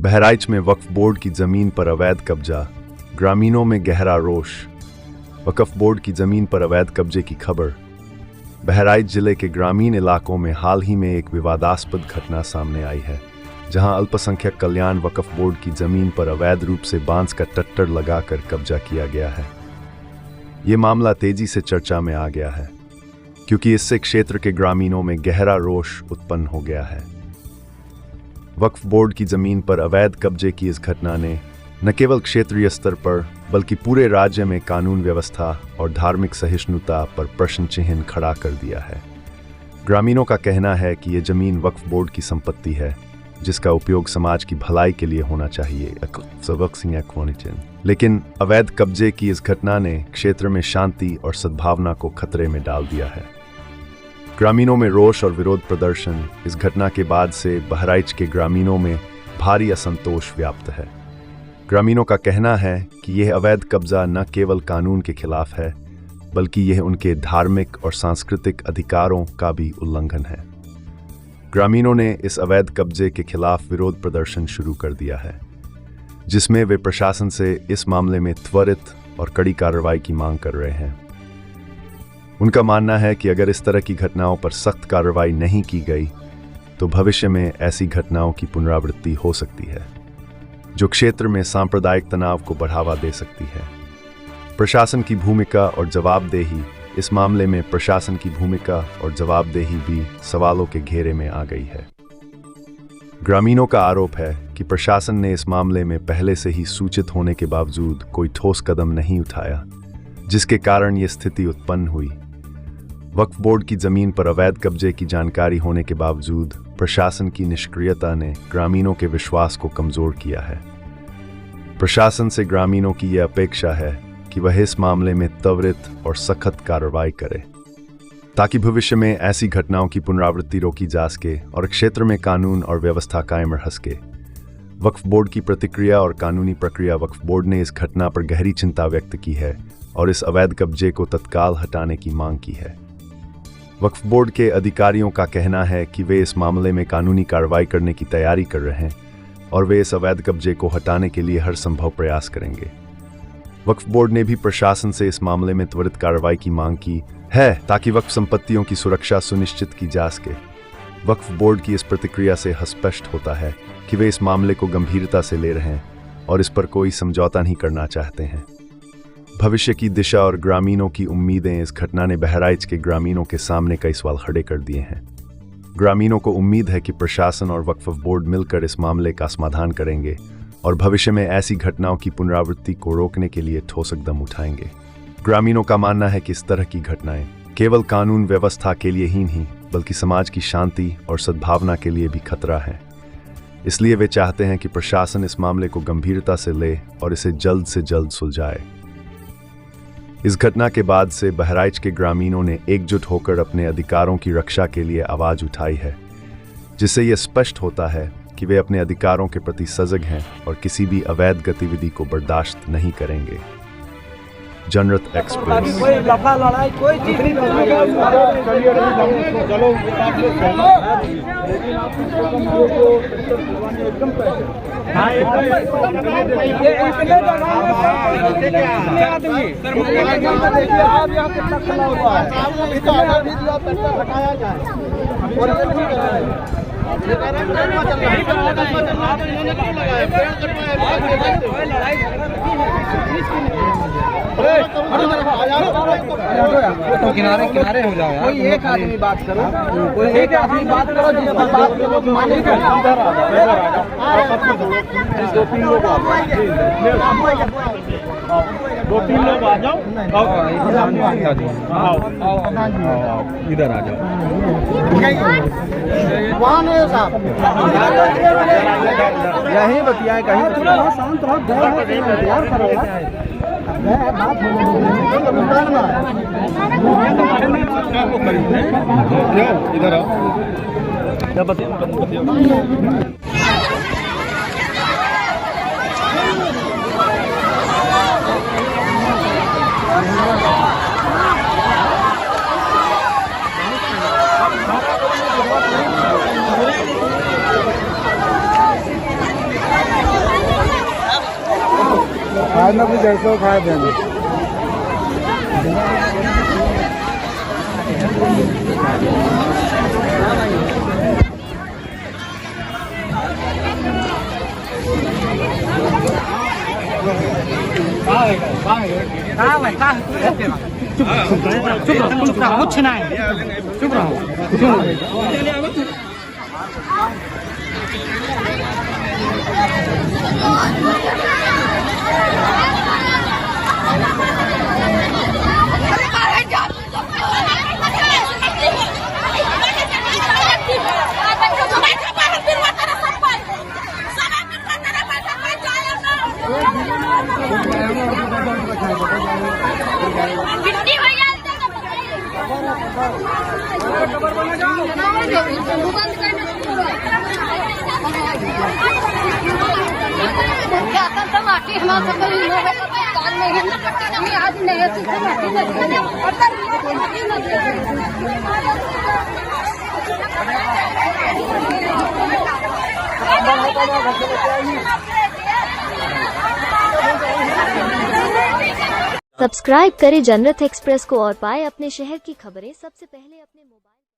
बहराइच में वक्फ बोर्ड की जमीन पर अवैध कब्जा, ग्रामीणों में गहरा रोष। वक्फ बोर्ड की जमीन पर अवैध कब्जे की खबर। बहराइच जिले के ग्रामीण इलाकों में हाल ही में एक विवादास्पद घटना सामने आई है, जहां अल्पसंख्यक कल्याण वक्फ बोर्ड की जमीन पर अवैध रूप से बांस का टट्टर लगाकर कब्जा किया गया है। ये मामला तेजी से चर्चा में आ गया है, क्योंकि इससे क्षेत्र के ग्रामीणों में गहरा रोष उत्पन्न हो गया है। वक्फ बोर्ड की जमीन पर अवैध कब्जे की इस घटना ने न केवल क्षेत्रीय स्तर पर बल्कि पूरे राज्य में कानून व्यवस्था और धार्मिक सहिष्णुता पर प्रश्न चिन्ह खड़ा कर दिया है। ग्रामीणों का कहना है कि ये जमीन वक्फ बोर्ड की संपत्ति है, जिसका उपयोग समाज की भलाई के लिए होना चाहिए, लेकिन अवैध कब्जे की इस घटना ने क्षेत्र में शांति और सद्भावना को खतरे में डाल दिया है। ग्रामीणों में रोष और विरोध प्रदर्शन। इस घटना के बाद से बहराइच के ग्रामीणों में भारी असंतोष व्याप्त है। ग्रामीणों का कहना है कि यह अवैध कब्जा न केवल कानून के खिलाफ है, बल्कि यह उनके धार्मिक और सांस्कृतिक अधिकारों का भी उल्लंघन है। ग्रामीणों ने इस अवैध कब्जे के खिलाफ विरोध प्रदर्शन शुरू कर दिया है, जिसमें वे प्रशासन से इस मामले में त्वरित और कड़ी कार्रवाई की मांग कर रहे हैं। उनका मानना है कि अगर इस तरह की घटनाओं पर सख्त कार्रवाई नहीं की गई तो भविष्य में ऐसी घटनाओं की पुनरावृत्ति हो सकती है, जो क्षेत्र में सांप्रदायिक तनाव को बढ़ावा दे सकती है। प्रशासन की भूमिका और जवाबदेही। इस मामले में प्रशासन की भूमिका और जवाबदेही भी सवालों के घेरे में आ गई है। ग्रामीणों का आरोप है कि प्रशासन ने इस मामले में पहले से ही सूचित होने के बावजूद कोई ठोस कदम नहीं उठाया, जिसके कारण ये स्थिति उत्पन्न हुई। वक्फ बोर्ड की जमीन पर अवैध कब्जे की जानकारी होने के बावजूद प्रशासन की निष्क्रियता ने ग्रामीणों के विश्वास को कमजोर किया है। प्रशासन से ग्रामीणों की यह अपेक्षा है कि वह इस मामले में त्वरित और सख्त कार्रवाई करे, ताकि भविष्य में ऐसी घटनाओं की पुनरावृत्ति रोकी जा सके और क्षेत्र में कानून और व्यवस्था कायम रह सके। वक्फ बोर्ड की प्रतिक्रिया और कानूनी प्रक्रिया। वक्फ बोर्ड ने इस घटना पर गहरी चिंता व्यक्त की है और इस अवैध कब्जे को तत्काल हटाने की मांग की है। वक्फ बोर्ड के अधिकारियों का कहना है कि वे इस मामले में कानूनी कार्रवाई करने की तैयारी कर रहे हैं और वे इस अवैध कब्जे को हटाने के लिए हर संभव प्रयास करेंगे। वक्फ बोर्ड ने भी प्रशासन से इस मामले में त्वरित कार्रवाई की मांग की है, ताकि वक्फ संपत्तियों की सुरक्षा सुनिश्चित की जा सके। वक्फ बोर्ड की इस प्रतिक्रिया से स्पष्ट होता है कि वे इस मामले को गंभीरता से ले रहे हैं और इस पर कोई समझौता नहीं करना चाहते हैं। भविष्य की दिशा और ग्रामीणों की उम्मीदें। इस घटना ने बहराइच के ग्रामीणों के सामने कई सवाल खड़े कर दिए हैं। ग्रामीणों को उम्मीद है कि प्रशासन और वक्फ बोर्ड मिलकर इस मामले का समाधान करेंगे और भविष्य में ऐसी घटनाओं की पुनरावृत्ति को रोकने के लिए ठोस कदम उठाएंगे। ग्रामीणों का मानना है कि इस तरह की घटनाएं केवल कानून व्यवस्था के लिए ही नहीं, बल्कि समाज की शांति और सद्भावना के लिए भी खतरा है। इसलिए वे चाहते हैं कि प्रशासन इस मामले को गंभीरता से ले और इसे जल्द से जल्द सुलझाए। इस घटना के बाद से बहराइच के ग्रामीणों ने एकजुट होकर अपने अधिकारों की रक्षा के लिए आवाज उठाई है, जिससे यह स्पष्ट होता है कि वे अपने अधिकारों के प्रति सजग हैं और किसी भी अवैध गतिविधि को बर्दाश्त नहीं करेंगे। जनरत एक्सप्रेस। कोई लफा लड़ाई कोई चीज नहीं तो किनारे किनारे हो जाओ यार। कोई एक आदमी बात करो, कोई एक आदमी बात करो, जिस पर बात के लोग माने। दो तीन लोग आ जाओ, इधर आ जाओ। वहाँ नहीं साहब, यहीं बतियाए कहीं। शांत रहो, इधर आओ। आज ना कुछ ऐसा खाए देंगे चुप रहो कुछ नहीं चुप रहो माटी हमारे आज नहीं सब्सक्राइब करें जनरत एक्सप्रेस को और पाए अपने शहर की खबरें सबसे पहले अपने मोबाइल